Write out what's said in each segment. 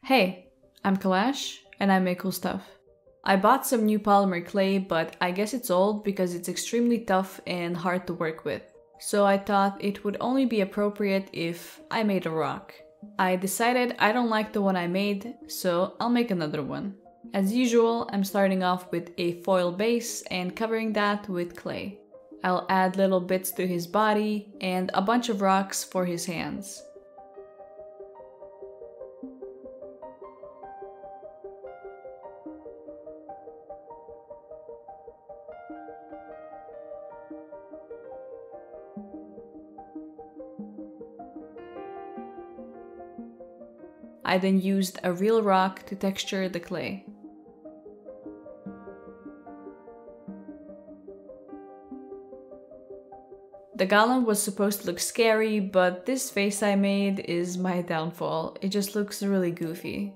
Hey, I'm Kalash, and I make cool stuff. I bought some new polymer clay, but I guess it's old because it's extremely tough and hard to work with. So I thought it would only be appropriate if I made a rock. I decided I don't like the one I made, so I'll make another one. As usual, I'm starting off with a foil base and covering that with clay. I'll add little bits to his body and a bunch of rocks for his hands. I then used a real rock to texture the clay. The golem was supposed to look scary, but this face I made is my downfall. It just looks really goofy.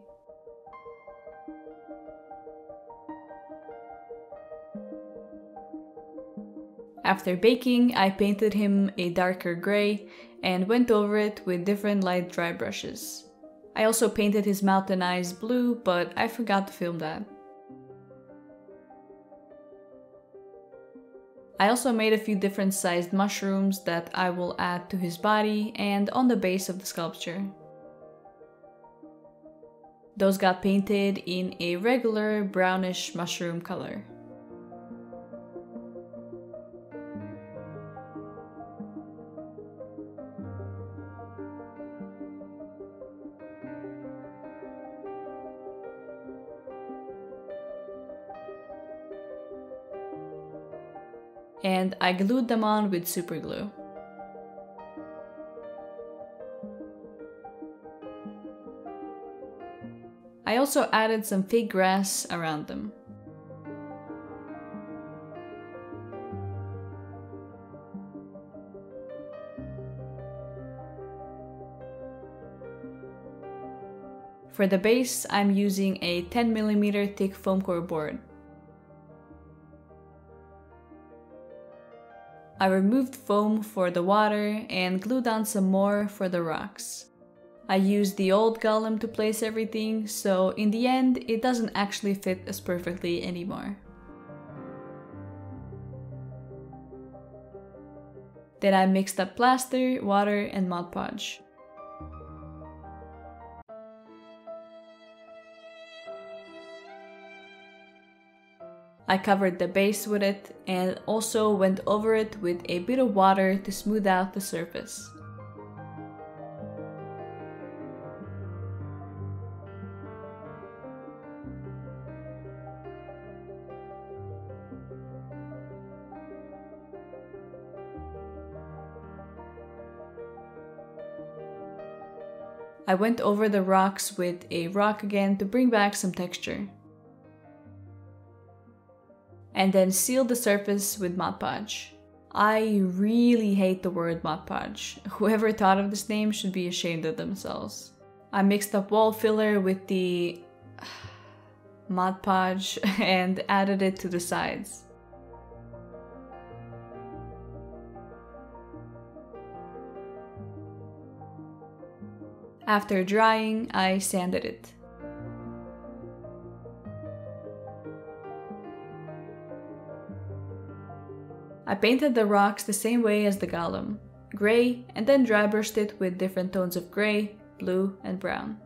After baking, I painted him a darker gray and went over it with different light dry brushes. I also painted his mouth and eyes blue, but I forgot to film that. I also made a few different sized mushrooms that I will add to his body and on the base of the sculpture. Those got painted in a regular brownish mushroom color. And I glued them on with super glue. I also added some fake grass around them. For the base, I'm using a 10mm thick foam core board. I removed foam for the water and glued on some more for the rocks. I used the old golem to place everything, so in the end it doesn't actually fit as perfectly anymore. Then I mixed up plaster, water, and Mod Podge. I covered the base with it and also went over it with a bit of water to smooth out the surface. I went over the rocks with a rock again to bring back some texture. And then sealed the surface with Mod Podge. I really hate the word Mod Podge. Whoever thought of this name should be ashamed of themselves. I mixed up wall filler with the Mod Podge and added it to the sides. After drying, I sanded it. I painted the rocks the same way as the golem, gray, and then dry brushed it with different tones of gray, blue, and brown.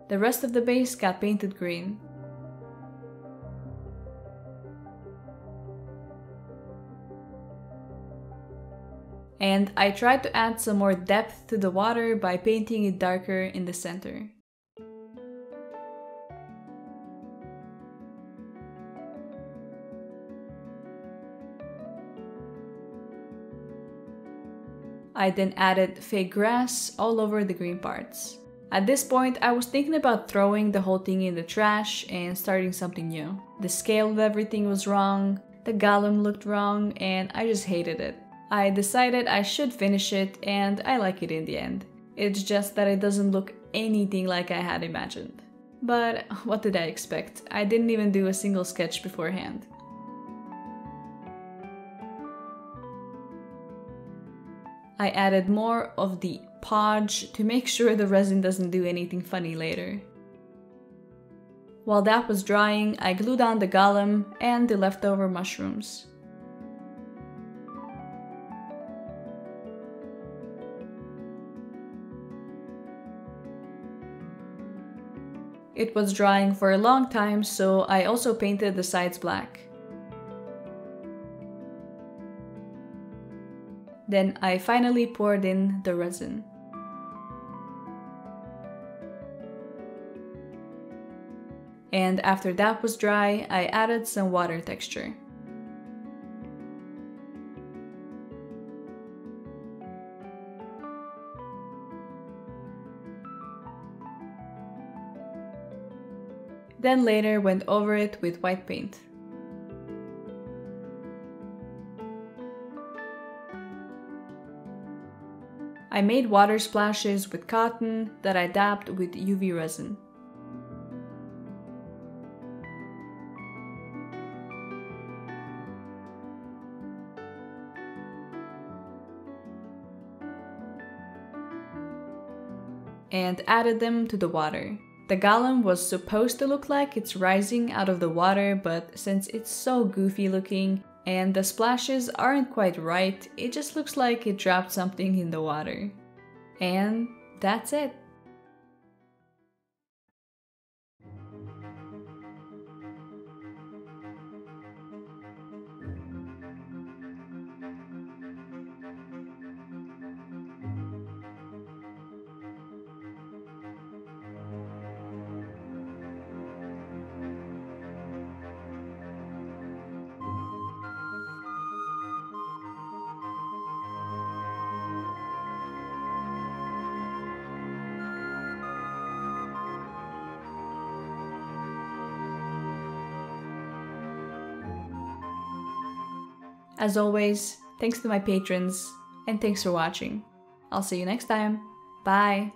The rest of the base got painted green. And I tried to add some more depth to the water by painting it darker in the center. I then added fake grass all over the green parts. At this point, I was thinking about throwing the whole thing in the trash and starting something new. The scale of everything was wrong, the golem looked wrong, and I just hated it. I decided I should finish it and I like it in the end. It's just that it doesn't look anything like I had imagined. But what did I expect? I didn't even do a single sketch beforehand. I added more of the Podge to make sure the resin doesn't do anything funny later. While that was drying, I glued on the Golem and the leftover mushrooms. It was drying for a long time, so I also painted the sides black. Then I finally poured in the resin. And after that was dry, I added some water texture. Then later went over it with white paint. I made water splashes with cotton that I dabbed with UV resin. And added them to the water. The Golem was supposed to look like it's rising out of the water, but since it's so goofy looking and the splashes aren't quite right, it just looks like it dropped something in the water. And that's it. As always, thanks to my patrons, and thanks for watching. I'll see you next time. Bye!